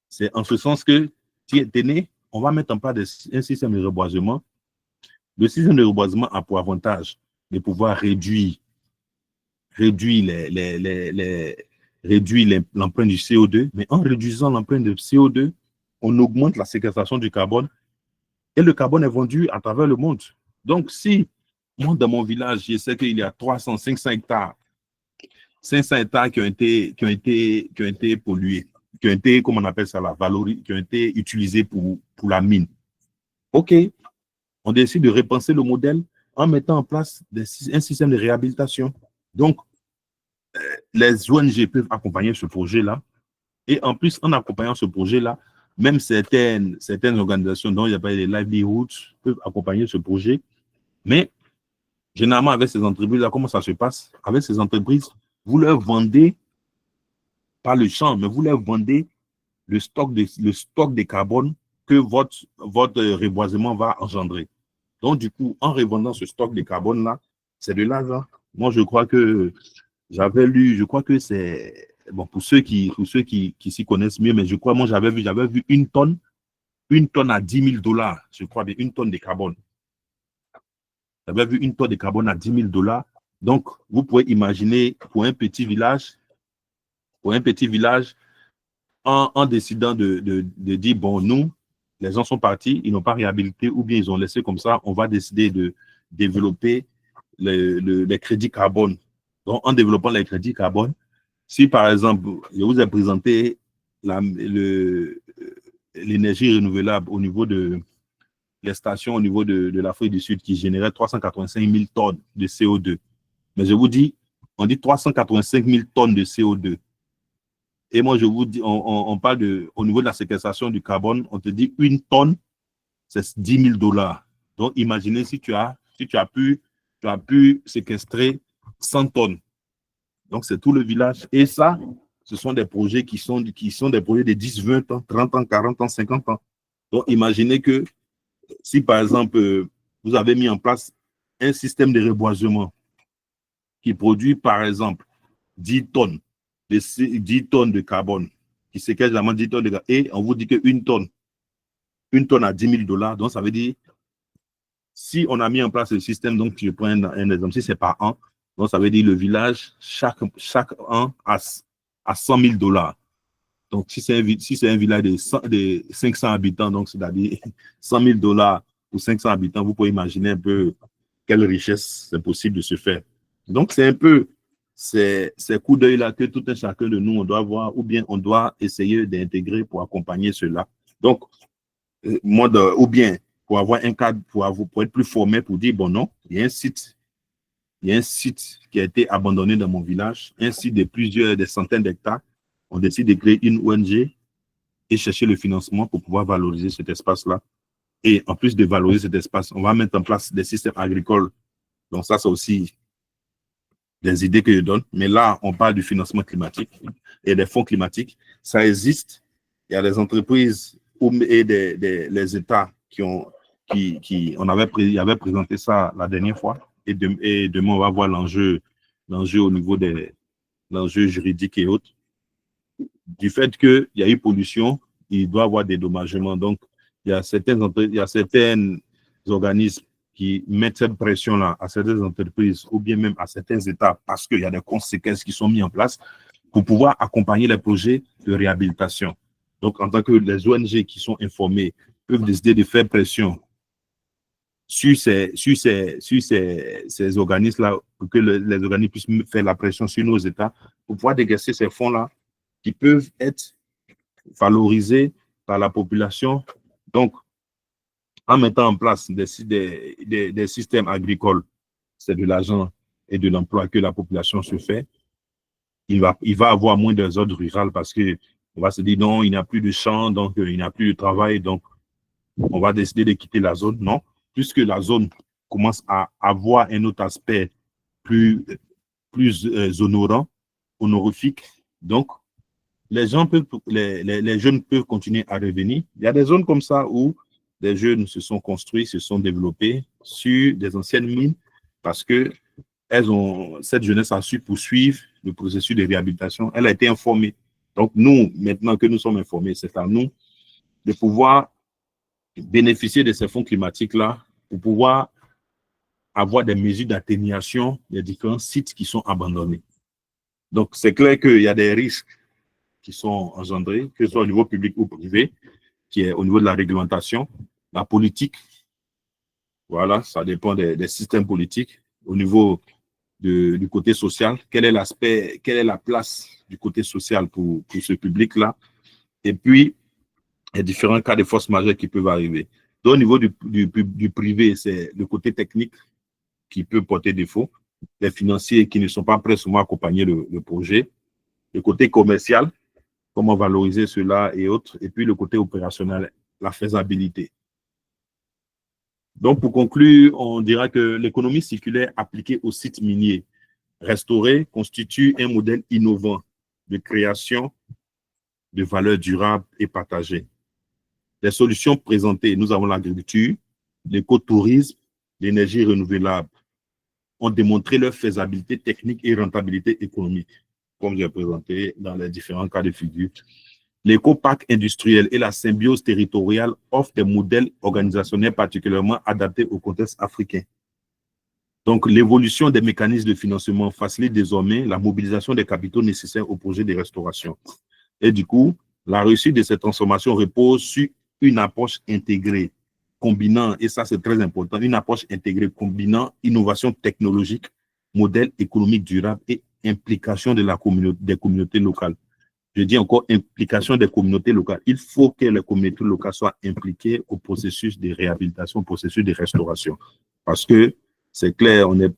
S1: c'est en ce sens que, tenez, on va mettre en place un système de reboisement. Le système de reboisement a pour avantage de pouvoir réduire l'empreinte du CO2, mais en réduisant l'empreinte du CO2, on augmente la séquestration du carbone et le carbone est vendu à travers le monde. Donc, si moi, dans mon village, je sais qu'il y a 300, 500 hectares qui ont été pollués, qui ont été, comment on appelle ça, qui ont été utilisés pour la mine. OK, on décide de repenser le modèle en mettant en place un système de réhabilitation. Donc, les ONG peuvent accompagner ce projet-là. Et en plus, en accompagnant ce projet-là, même certaines organisations dont il y a pas les livelihoods peuvent accompagner ce projet. Mais généralement, avec ces entreprises-là, comment ça se passe? Avec ces entreprises, vous leur vendez pas le champ, mais vous leur vendez le stock de carbone que votre reboisement va engendrer. Donc, du coup, en revendant ce stock de carbone-là, c'est de l'argent. Moi, je crois que j'avais lu, je crois que c'est, bon, pour ceux qui s'y connaissent mieux, mais je crois, moi, j'avais vu une tonne à $10 000, je crois, une tonne de carbone. J'avais vu une tonne de carbone à $10 000. Donc, vous pouvez imaginer pour un petit village, en décidant de dire, bon, nous, les gens sont partis, ils n'ont pas réhabilité ou bien ils ont laissé comme ça, on va décider de développer les crédits carbone. Donc, en développant les crédits carbone, si par exemple, je vous ai présenté l'énergie renouvelable au niveau de les stations au niveau de l'Afrique du Sud qui généraient 385 000 tonnes de CO2. Mais je vous dis, on dit 385 000 tonnes de CO2. Et moi, je vous dis, on parle au niveau de la séquestration du carbone, on te dit une tonne, c'est $10 000. Donc, imaginez si tu as pu séquestrer 100 tonnes. Donc, c'est tout le village. Et ça, ce sont des projets qui sont des projets de 10, 20 ans, 30 ans, 40 ans, 50 ans. Donc, imaginez que si, par exemple, vous avez mis en place un système de reboisement qui produit, par exemple, 10 tonnes de carbone, qui séquestre vraiment 10 tonnes de carbone, et on vous dit qu'une tonne à $10 000, donc ça veut dire, si on a mis en place le système, donc je prends un exemple, si c'est par an, donc ça veut dire le village, chaque an, a $100 000. Donc, si c'est un village de 500 habitants, donc c'est-à-dire $100 000 pour 500 habitants, vous pouvez imaginer un peu quelle richesse c'est possible de se faire. Donc, c'est un peu ces coups d'œil-là que tout un chacun de nous, on doit voir, ou bien on doit essayer d'intégrer pour accompagner cela. Donc, ou bien pour avoir un cadre, pour être plus formé, pour dire, bon, non, il y a un site qui a été abandonné dans mon village, un site des centaines d'hectares. On décide de créer une ONG et chercher le financement pour pouvoir valoriser cet espace-là. Et en plus de valoriser cet espace, on va mettre en place des systèmes agricoles. Donc ça, c'est aussi des idées que je donne. Mais là, on parle du financement climatique et des fonds climatiques. Ça existe. Il y a des entreprises et les États qui ont il avait présenté ça la dernière fois. Et demain, on va voir l'enjeu au niveau des l'enjeu juridique et autres. Du fait qu'il y a eu pollution, il doit y avoir des dédommagements. Donc, il y a certains organismes qui mettent cette pression-là à certaines entreprises ou bien même à certains États parce qu'il y a des conséquences qui sont mises en place pour pouvoir accompagner les projets de réhabilitation. Donc, en tant que les ONG qui sont informées peuvent décider de faire pression sur ces organismes-là pour que les organismes puissent faire la pression sur nos États pour pouvoir dégager ces fonds-là qui peuvent être valorisés par la population. Donc, en mettant en place des systèmes agricoles, c'est de l'argent et de l'emploi que la population se fait. Il va avoir moins de zones rurales parce que on va se dire non, il n'y a plus de champs, donc il n'y a plus de travail, donc on va décider de quitter la zone. Non, puisque la zone commence à avoir un autre aspect plus honorant, honorifique. Donc, les jeunes peuvent continuer à revenir. Il y a des zones comme ça où des jeunes se sont construits, se sont développés sur des anciennes mines parce que cette jeunesse a su poursuivre le processus de réhabilitation. Elle a été informée. Donc, nous, maintenant que nous sommes informés, c'est à nous de pouvoir bénéficier de ces fonds climatiques-là pour pouvoir avoir des mesures d'atténuation des différents sites qui sont abandonnés. Donc, c'est clair qu'il y a des risques qui sont engendrés, que ce soit au niveau public ou privé, qui est au niveau de la réglementation, la politique. Voilà, ça dépend des systèmes politiques. Au niveau du côté social, quel est la place du côté social pour ce public-là. Et puis, il y a différents cas de force majeure qui peuvent arriver. Donc, au niveau du privé, c'est le côté technique qui peut porter défaut, les financiers qui ne sont pas prêts souvent à accompagner le projet, le côté commercial, comment valoriser cela et autres, et puis le côté opérationnel, la faisabilité. Donc, pour conclure, on dira que l'économie circulaire appliquée aux sites miniers restaurés constitue un modèle innovant de création de valeur durable et partagée. Les solutions présentées, nous avons l'agriculture, l'écotourisme, l'énergie renouvelable, ont démontré leur faisabilité technique et rentabilité économique, comme j'ai présenté dans les différents cas de figure. L'éco-parc industriel et la symbiose territoriale offrent des modèles organisationnels particulièrement adaptés au contexte africain. Donc, l'évolution des mécanismes de financement facilite désormais la mobilisation des capitaux nécessaires au projet de restauration. Et du coup, la réussite de cette transformation repose sur une approche intégrée, combinant, et ça c'est très important, une approche intégrée combinant innovation technologique, modèle économique durable et implication des communautés locales. Je dis encore implication des communautés locales. Il faut que les communautés locales soient impliquées au processus de réhabilitation, au processus de restauration. Parce que c'est clair, on ne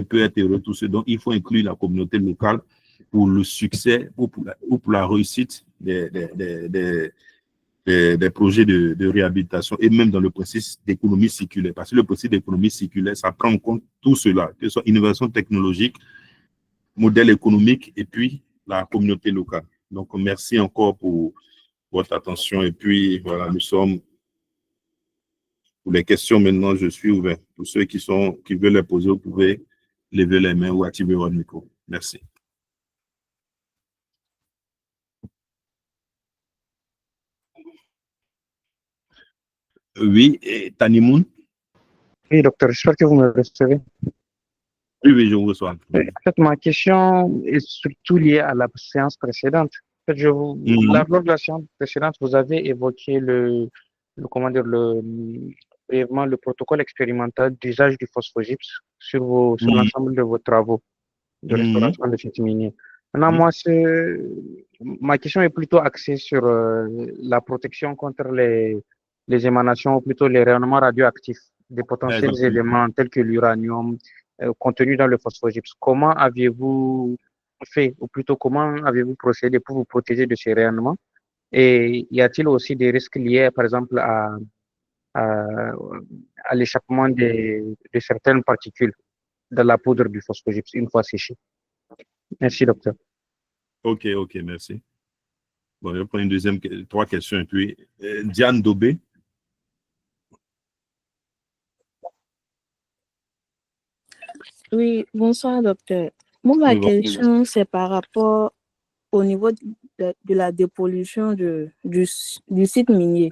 S1: peut être heureux tous ceux. Donc, il faut inclure la communauté locale pour le succès ou pour la réussite des projets de réhabilitation et même dans le processus d'économie circulaire. Parce que le processus d'économie circulaire, ça prend en compte tout cela, que ce soit innovation technologique, modèle économique et puis la communauté locale. Donc, merci encore pour votre attention. Et puis, voilà, nous sommes pour les questions maintenant, je suis ouvert. Pour ceux qui veulent les poser, vous pouvez lever les mains ou activer votre micro. Merci. Oui, et Tanimoun?
S2: Oui, docteur, j'espère que vous me recevez.
S1: Oui, oui, je vous reçois.
S2: En fait, ma question est surtout liée à la séance précédente. En fait, lors de la séance précédente, vous avez évoqué brièvement le protocole expérimental d'usage du phosphogypse sur l'ensemble de vos travaux de restauration de sites miniers. Maintenant, ma question est plutôt axée sur la protection contre les émanations, ou plutôt les rayonnements radioactifs des potentiels éléments tels que l'uranium contenus dans le phosphogypse. Comment aviez-vous fait, ou plutôt comment avez-vous procédé pour vous protéger de ces rayonnements? Et y a-t-il aussi des risques liés, par exemple, à l'échappement de certaines particules dans la poudre du phosphogypse une fois séchée? Merci, docteur.
S1: Ok, merci. Bon, je vais prendre trois questions et puis Diane Dobé.
S3: Oui, bonsoir, docteur. Moi, ma
S1: Oui, bon.
S3: question, c'est par rapport au niveau de la dépollution du site minier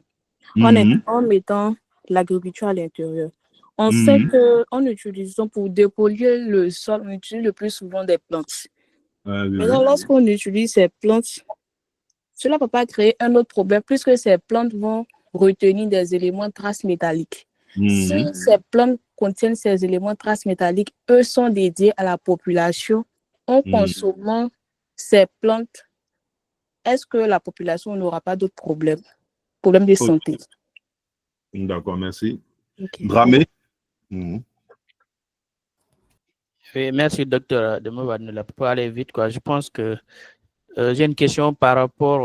S1: Mhm,
S3: en mettant l'agriculture à l'intérieur. On sait
S1: mhm.
S3: qu'en utilisant pour dépolluer le sol, on utilise le plus souvent des plantes.
S1: Oui, oui.
S3: Maintenant, lorsqu'on utilise ces plantes, cela ne peut pas créer un autre problème puisque ces plantes vont retenir des éléments traces métalliques. Si
S1: Mhm.
S3: ces plantes contiennent ces éléments traces métalliques, eux sont dédiés à la population. En
S1: Mhm.
S3: consommant ces plantes, est-ce que la population n'aura pas d'autres problèmes de
S1: Ok,
S3: santé?
S1: d'accord, merci.
S3: Okay.
S1: Dramé. Mhm.
S4: Oui, merci, docteur, de me donner pour aller vite, quoi. Je pense que j'ai une question par rapport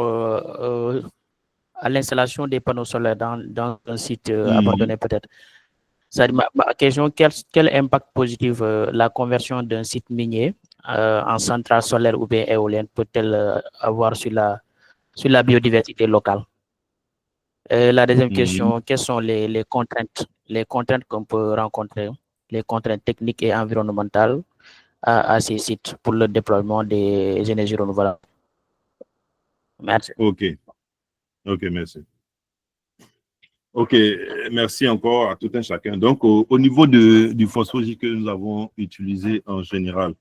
S4: à l'installation des panneaux solaires dans un site abandonné, peut-être. Ma question, quel impact positif la conversion d'un site minier en centrale solaire ou bien éolienne peut-elle avoir sur la biodiversité locale? Et la deuxième
S1: Mhm.
S4: question, quelles sont les contraintes qu'on peut rencontrer, les contraintes techniques et environnementales à ces sites pour le déploiement des énergies renouvelables? Merci.
S1: Ok, ok, merci. Ok, merci encore à tout un chacun. Donc, au niveau du phosphogite que nous avons utilisé en général,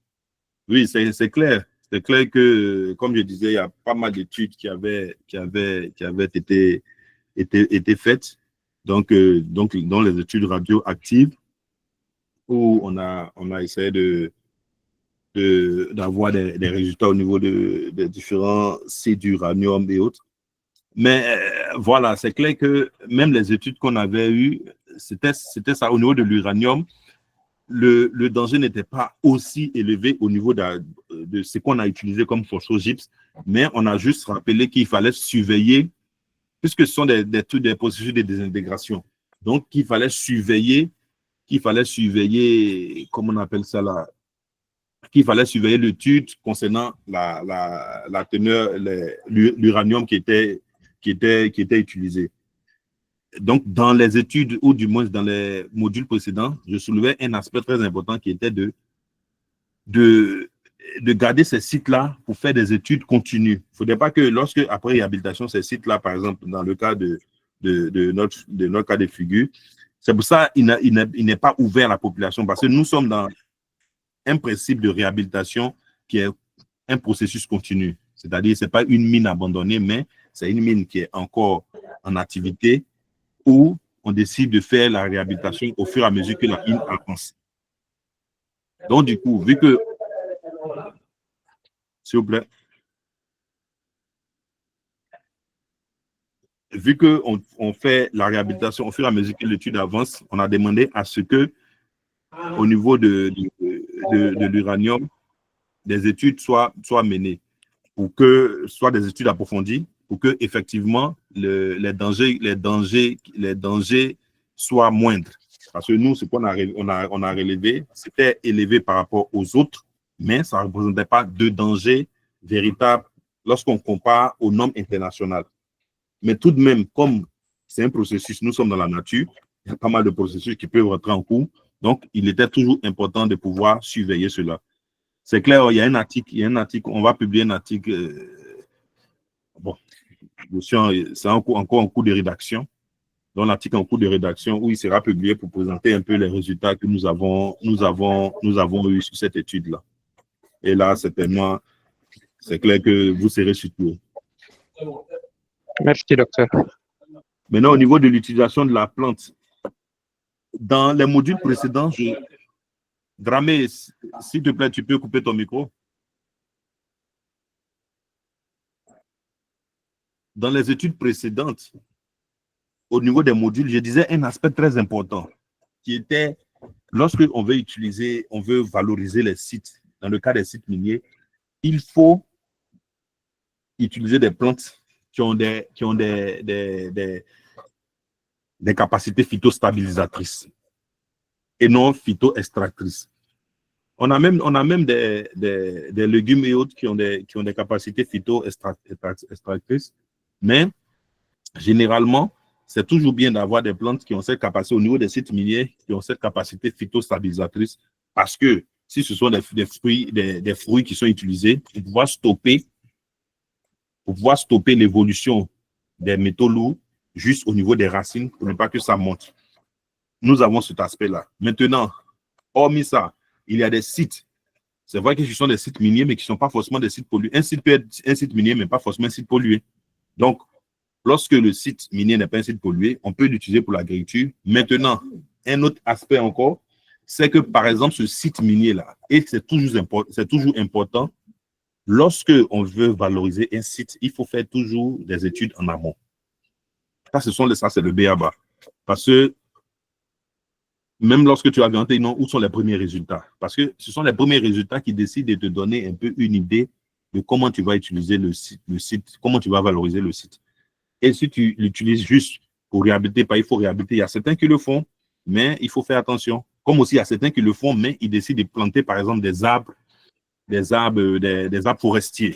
S1: oui, c'est clair. C'est clair que, comme je disais, il y a pas mal d'études qui avaient été faites. Donc, dans les études radioactives, où on a essayé d'avoir des résultats au niveau des différents sites d'uranium et autres. Mais voilà, c'est clair que même les études qu'on avait eues, c'était ça. Au niveau de l'uranium, le danger n'était pas aussi élevé au niveau de ce qu'on a utilisé comme phosphogypse, mais on a juste rappelé qu'il fallait surveiller, puisque ce sont des processus de désintégration. Donc, qu'il fallait surveiller, comment on appelle ça là, qu'il fallait surveiller l'étude concernant la teneur, l'uranium qui était utilisé. Donc, dans les études, ou du moins dans les modules précédents, je soulevais un aspect très important qui était de garder ces sites-là pour faire des études continues. Il ne faudrait pas que lorsque, après réhabilitation, ces sites-là, par exemple, dans le cas de notre cas de figure, c'est pour ça qu'il n'est pas ouvert à la population, parce que nous sommes dans un principe de réhabilitation qui est un processus continu. C'est-à-dire, ce n'est pas une mine abandonnée, mais c'est une mine qui est encore en activité où on décide de faire la réhabilitation au fur et à mesure que la mine avance. Donc, du coup, vu que, s'il vous plaît, vu qu'on fait la réhabilitation au fur et à mesure que l'étude avance, on a demandé à ce que, au niveau de l'uranium, des études soient menées, pour que, soit des études approfondies, pour que effectivement les dangers soient moindres. Parce que nous, ce qu'on a relevé, c'était élevé par rapport aux autres, mais ça ne représentait pas de danger véritable lorsqu'on compare aux normes internationales. Mais tout de même, comme c'est un processus, nous sommes dans la nature, il y a pas mal de processus qui peuvent rentrer en cours. Donc, il était toujours important de pouvoir surveiller cela. C'est clair, il y a un article, on va publier un article, bon, c'est encore en cours de rédaction, dans l'article en cours de rédaction où il sera publié pour présenter un peu les résultats que nous avons eu sur cette étude-là. Et là, certainement, c'est clair que vous serez surpris.
S2: Merci, docteur.
S1: Maintenant, au niveau de l'utilisation de la plante, dans les modules précédents, Dramé, s'il te plaît, tu peux couper ton micro. Dans les études précédentes, au niveau des modules, je disais un aspect très important qui était, lorsque on veut valoriser les sites, dans le cas des sites miniers, il faut utiliser des plantes qui ont des capacités phytostabilisatrices et non phytoextractrices. On a même des légumes et autres qui ont des capacités phytoextractrices, mais généralement, c'est toujours bien d'avoir des plantes qui ont cette capacité au niveau des sites miniers, qui ont cette capacité phytostabilisatrice, parce que si ce sont des fruits qui sont utilisés pour pouvoir stopper l'évolution des métaux lourds juste au niveau des racines pour ne pas que ça monte. Nous avons cet aspect-là. Maintenant, hormis ça, il y a des sites. C'est vrai que ce sont des sites miniers, mais qui ne sont pas forcément des sites pollués. Un site peut être un site minier, mais pas forcément un site pollué. Donc, lorsque le site minier n'est pas un site pollué, on peut l'utiliser pour l'agriculture. Maintenant, un autre aspect encore, c'est que, par exemple, ce site minier-là, et c'est toujours important, lorsque on veut valoriser un site, il faut faire toujours des études en amont. Ça, c'est le b.a.-ba. Parce que même lorsque tu as regardé, non, où sont les premiers résultats? Parce que ce sont les premiers résultats qui décident de te donner un peu une idée de comment tu vas utiliser le site, comment tu vas valoriser le site. Et si tu l'utilises juste pour réhabiliter, il faut réhabiliter. Il y a certains qui le font, mais il faut faire attention. Comme aussi, il y a certains qui le font, mais ils décident de planter, par exemple, des arbres forestiers.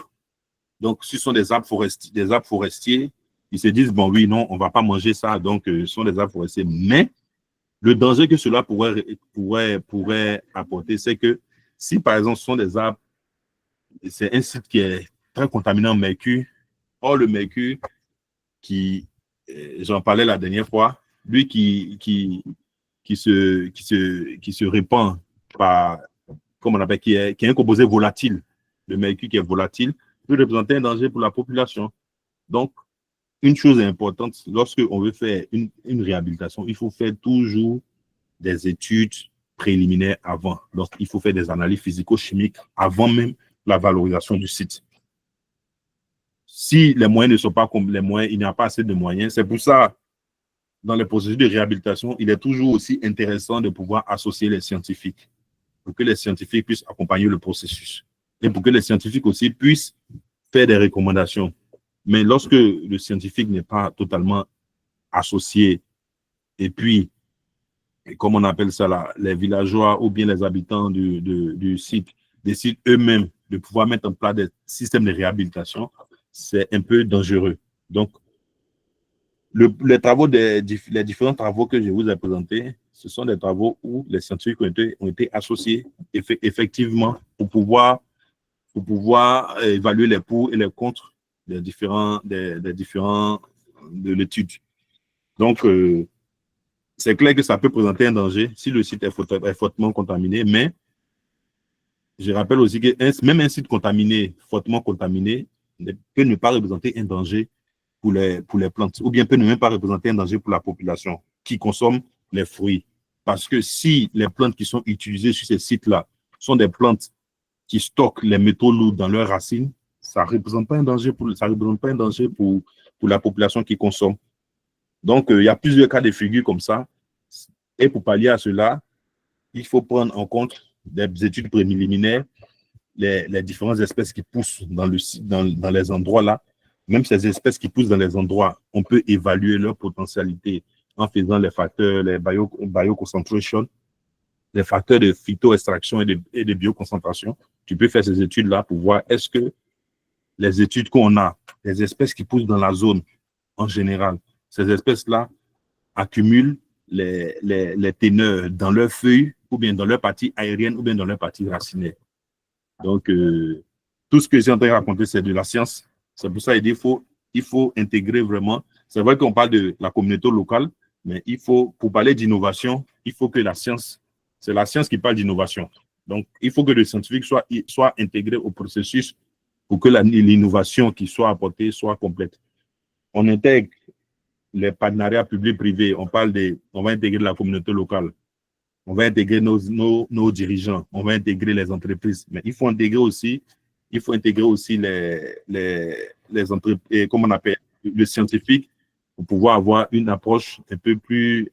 S1: Donc, ce sont des arbres forestiers, ils se disent, bon, oui, non, on ne va pas manger ça, donc ce sont des arbres forestiers. Mais le danger que cela pourrait apporter, c'est que si, par exemple, ce sont des arbres, c'est un site qui est très contaminé en mercure. Or, le mercure, j'en parlais la dernière fois, lui qui se répand par, comme on appelle, qui est un composé volatile, le mercure qui est volatile, peut représenter un danger pour la population. Donc, une chose importante, lorsqu'on veut faire une réhabilitation, il faut faire toujours des études préliminaires avant. Donc, il faut faire des analyses physico-chimiques avant même la valorisation du site. Si les moyens ne sont pas comme les moyens, il n'y a pas assez de moyens. C'est pour ça, dans les processus de réhabilitation, il est toujours aussi intéressant de pouvoir associer les scientifiques pour que les scientifiques puissent accompagner le processus et pour que les scientifiques aussi puissent faire des recommandations. Mais lorsque le scientifique n'est pas totalement associé et puis, comme on appelle ça là, les villageois ou bien les habitants du site décident eux-mêmes de pouvoir mettre en place des systèmes de réhabilitation, c'est un peu dangereux. Donc, les différents travaux que je vous ai présentés, ce sont des travaux où les scientifiques ont été associés effectivement pour pouvoir évaluer les pour et les contre des différents de l'étude. Donc, c'est clair que ça peut présenter un danger si le site est fortement contaminé, mais je rappelle aussi que même un site contaminé, fortement contaminé, peut ne pas représenter un danger pour les plantes, ou bien peut ne même pas représenter un danger pour la population qui consomme les fruits. Parce que si les plantes qui sont utilisées sur ces sites-là sont des plantes qui stockent les métaux lourds dans leurs racines, ça ne représente pas un danger pour la population qui consomme. Donc, il y a plusieurs cas de figure comme ça. Et pour pallier à cela, il faut prendre en compte des études préliminaires, les différentes espèces qui poussent dans les endroits-là. Même ces espèces qui poussent dans les endroits, on peut évaluer leur potentialité en faisant les facteurs, les bioconcentration, les facteurs de phytoextraction et de bioconcentration. Tu peux faire ces études-là pour voir est-ce que les études qu'on a, les espèces qui poussent dans la zone en général, ces espèces-là accumulent les teneurs dans leurs feuilles ou bien dans leur partie aérienne ou bien dans leur partie racinaire. Donc, tout ce que j'ai en train de raconter, c'est de la science. C'est pour ça qu'il faut intégrer vraiment. C'est vrai qu'on parle de la communauté locale, mais pour parler d'innovation, il faut que c'est la science qui parle d'innovation. Donc, il faut que le scientifique soit intégré au processus pour que l'innovation qui soit apportée soit complète. On intègre les partenariats publics-privés, on va intégrer la communauté locale, on va intégrer nos dirigeants, on va intégrer les entreprises, mais il faut intégrer aussi les entreprises, comme on appelle, le scientifique, pour pouvoir avoir une approche un peu plus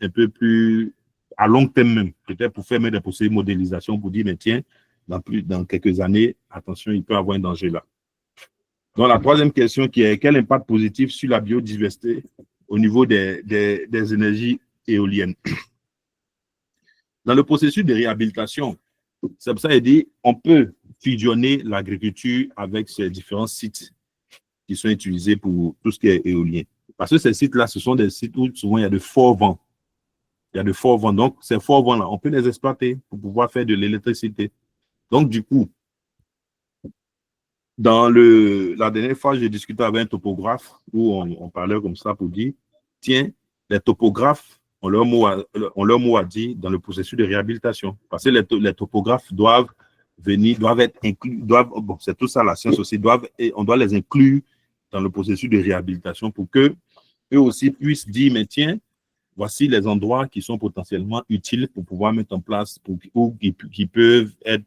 S1: à long terme même, peut-être pour faire même des procédés de modélisation, pour dire, mais tiens, dans quelques années, attention, il peut y avoir un danger là. Donc, la troisième question qui est, quel impact positif sur la biodiversité au niveau des énergies éoliennes? Dans le processus de réhabilitation, c'est pour ça qu'il dit, on peut fusionner l'agriculture avec ces différents sites qui sont utilisés pour tout ce qui est éolien. Parce que ces sites-là, ce sont des sites où souvent il y a de forts vents. Il y a de forts vents. Donc, ces forts vents-là, on peut les exploiter pour pouvoir faire de l'électricité. Donc, du coup, la dernière fois, j'ai discuté avec un topographe où on parlait comme ça pour dire, tiens, les topographes ont leur mot à dire dans le processus de réhabilitation. Parce que les topographes doivent être inclus, bon, c'est tout ça la science aussi, on doit les inclure dans le processus de réhabilitation pour que eux aussi puissent dire, mais tiens, voici les endroits qui sont potentiellement utiles pour pouvoir mettre en place, ou qui peuvent être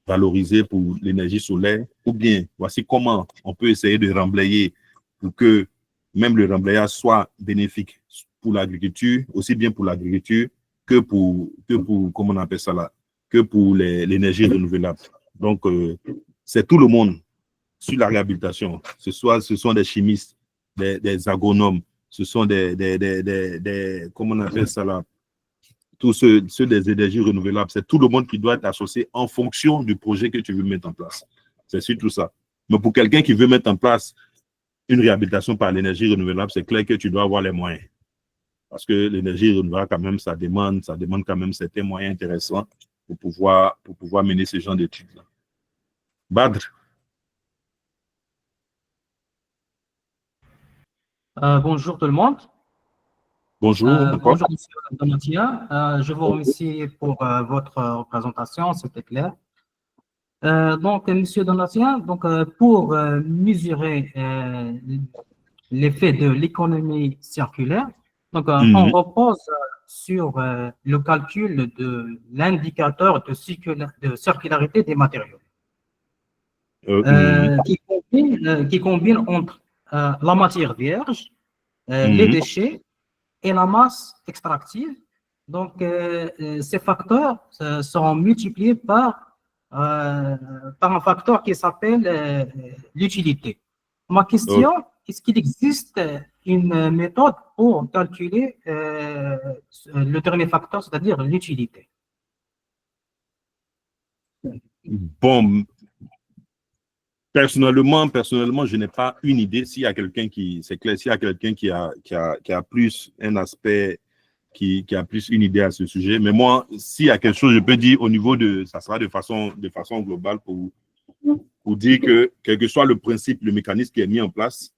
S1: valorisés pour l'énergie solaire, ou bien voici comment on peut essayer de remblayer pour que même le remblayage soit bénéfique pour l'agriculture, aussi bien pour l'agriculture que pour, comment on appelle ça là, que pour l'énergie renouvelable. Donc, c'est tout le monde sur la réhabilitation. Ce sont des chimistes, des agronomes, ce sont des comment on appelle ça là, tous ceux des énergies renouvelables. C'est tout le monde qui doit être associé en fonction du projet que tu veux mettre en place. C'est surtout ça. Mais pour quelqu'un qui veut mettre en place une réhabilitation par l'énergie renouvelable, c'est clair que tu dois avoir les moyens. Parce que l'énergie renouvelable, quand même, ça demande quand même certains moyens intéressants pour pouvoir mener ce genre d'études-là. Badr.
S5: Bonjour tout le monde.
S1: Bonjour.
S5: Bonjour, monsieur Donatia. Je vous remercie pour votre présentation, c'était clair. Donc, monsieur Donatia, pour mesurer l'effet de l'économie circulaire, on repose sur le calcul de l'indicateur de circularité des matériaux, qui combine entre la matière vierge, les déchets et la masse extractive. Donc, ces facteurs seront multipliés par un facteur qui s'appelle l'utilité. Ma question, est-ce qu'il existe une méthode pour calculer le dernier facteur, c'est-à-dire l'utilité?
S1: Bon, personnellement, je n'ai pas une idée. S'il y a quelqu'un qui, c'est clair, s'il y a quelqu'un qui a plus un aspect, qui a plus une idée à ce sujet. Mais moi, s'il y a quelque chose, je peux dire au niveau ça sera de façon globale pour dire que, quel que soit le principe, le mécanisme qui est mis en place,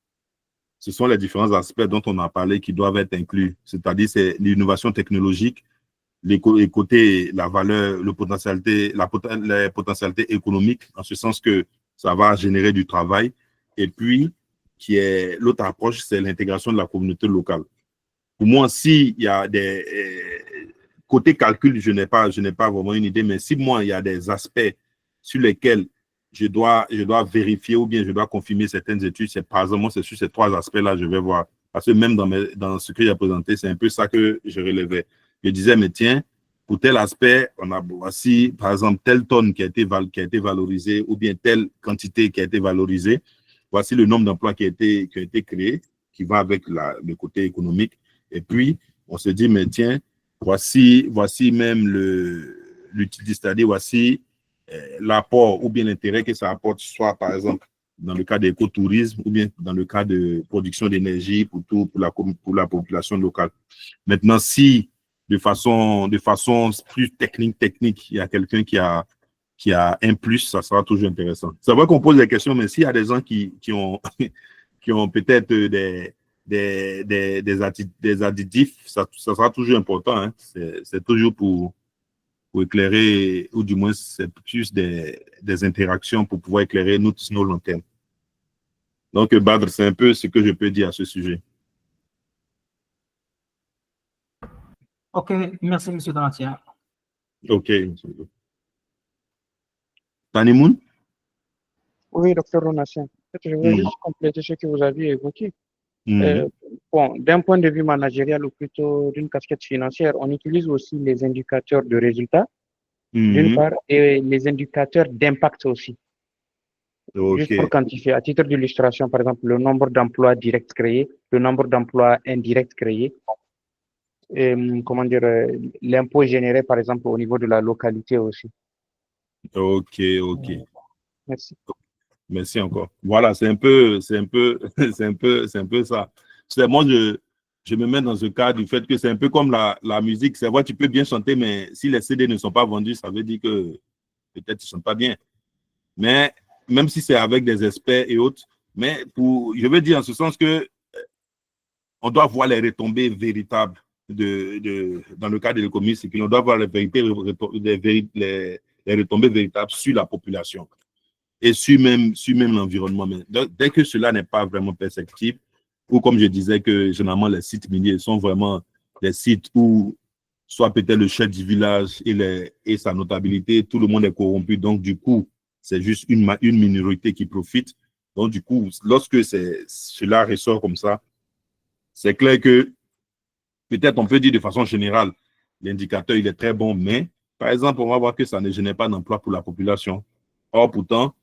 S1: ce sont les différents aspects dont on a parlé qui doivent être inclus. C'est-à-dire, c'est l'innovation technologique, les côtés, la valeur, les potentialités économiques, en ce sens que ça va générer du travail. Et puis, l'autre approche, c'est l'intégration de la communauté locale. Pour moi, s'il y a des côté calcul, je n'ai pas vraiment une idée, mais si moi, il y a des aspects sur lesquels je dois vérifier ou bien je dois confirmer certaines études, c'est par exemple, c'est sur ces trois aspects-là, je vais voir. Parce que même dans ce que j'ai présenté, c'est un peu ça que je relevais. Je disais, mais tiens, pour tel aspect, on a voici, par exemple, telle tonne qui a été valorisée ou bien telle quantité qui a été valorisée. Voici le nombre d'emplois qui a été créé, qui va avec le côté économique. Et puis, on se dit, mais tiens, voici même l'utilité, c'est-à-dire voici l'apport ou bien l'intérêt que ça apporte, soit par exemple dans le cas d'écotourisme ou bien dans le cas de production d'énergie pour la population locale. Maintenant, si de façon plus technique, il y a quelqu'un qui a un plus, ça sera toujours intéressant. C'est vrai qu'on pose des questions, mais s'il y a des gens qui ont peut-être des additifs, ça sera toujours important. Hein. C'est toujours pour éclairer, ou du moins c'est plus des interactions pour pouvoir éclairer nos lanternes. Donc, Badr, c'est un peu ce que je peux dire à ce sujet.
S5: Ok, merci, M. Donatia.
S1: Ok. Tanimoun?
S2: Oui, docteur Donatien. Je voulais juste compléter ce que vous aviez évoqué. Bon, d'un point de vue managérial ou plutôt d'une casquette financière, on utilise aussi les indicateurs de résultats, d'une part, et les indicateurs d'impact aussi. Juste pour quantifier, à titre d'illustration, par exemple, le nombre d'emplois directs créés, le nombre d'emplois indirects créés, et, comment dire, l'impôt généré, par exemple, au niveau de la localité aussi.
S1: Ok.
S2: Merci.
S1: Merci encore. Voilà, c'est un peu ça. Moi, je me mets dans ce cas du fait que c'est un peu comme la musique. C'est vrai, tu peux bien chanter, mais si les CD ne sont pas vendus, ça veut dire que peut-être ils ne sont pas bien. Mais même si c'est avec des experts et autres, mais je veux dire en ce sens que on doit voir les retombées véritables dans le cas de l'économie, c'est qu'on doit voir les retombées véritables sur la population et sur même l'environnement. Mais dès que cela n'est pas vraiment perceptible, ou comme je disais que généralement les sites miniers sont vraiment des sites où soit peut-être le chef du village et sa notabilité, tout le monde est corrompu, donc du coup, c'est juste une minorité qui profite. Donc du coup, lorsque cela ressort comme ça, c'est clair que peut-être on peut dire de façon générale, l'indicateur il est très bon, mais par exemple, on va voir que ça ne génère pas d'emploi pour la population. Or, pourtant,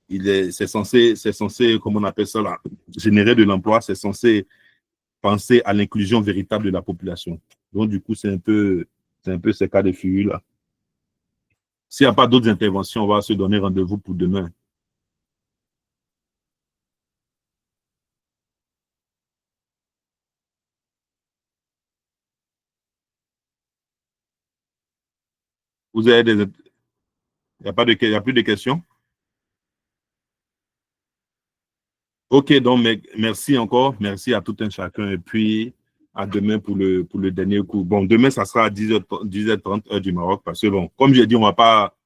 S1: c'est censé, comment on appelle ça là, générer de l'emploi, c'est censé penser à l'inclusion véritable de la population. Donc, du coup, c'est un peu ces cas de figure-là. S'il n'y a pas d'autres interventions, on va se donner rendez-vous pour demain. Vous avez il n'y a plus de questions? Ok, donc merci encore. Merci à tout un chacun. Et puis, à demain pour le dernier cours. Bon, demain, ça sera à 10h30 heure du Maroc. Parce que, bon, comme j'ai dit, on va pas.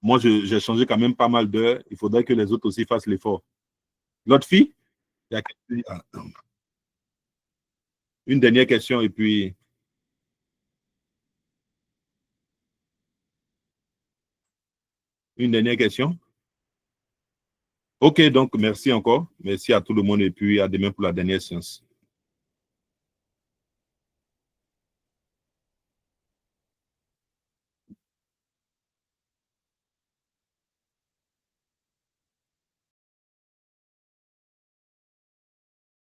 S1: Moi, j'ai changé quand même pas mal d'heures. Il faudrait que les autres aussi fassent l'effort. L'autre fille? Une dernière question et puis. Une dernière question? Ok, donc merci encore. Merci à tout le monde et puis à demain pour la dernière séance.